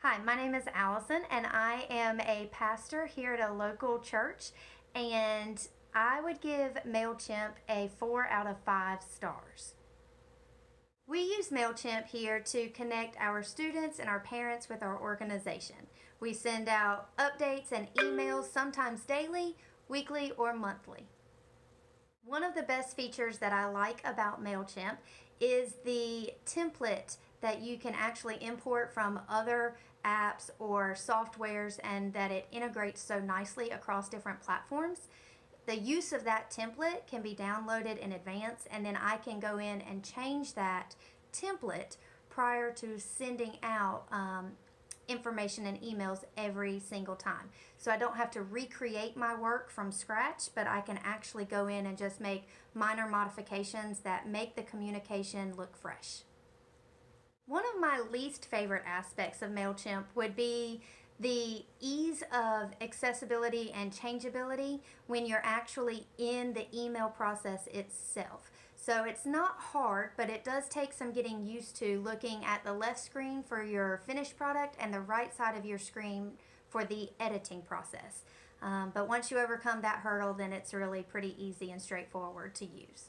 Hi, my name is Allison, and I am a pastor here at a local church, and I would give MailChimp a 4 out of 5 stars. We use MailChimp here to connect our students and our parents with our organization. We send out updates and emails, sometimes daily, weekly, or monthly. One of the best features that I like about MailChimp is the template that you can actually import from other apps or softwares, and that it integrates so nicely across different platforms. The use of that template can be downloaded in advance, and then I can go in and change that template prior to sending out information and emails every single time. So I don't have to recreate my work from scratch, but I can actually go in and just make minor modifications that make the communication look fresh. One of my least favorite aspects of MailChimp would be the ease of accessibility and changeability when you're actually in the email process itself. So it's not hard, but it does take some getting used to looking at the left screen for your finished product and the right side of your screen for the editing process. But once you overcome that hurdle, then it's really pretty easy and straightforward to use.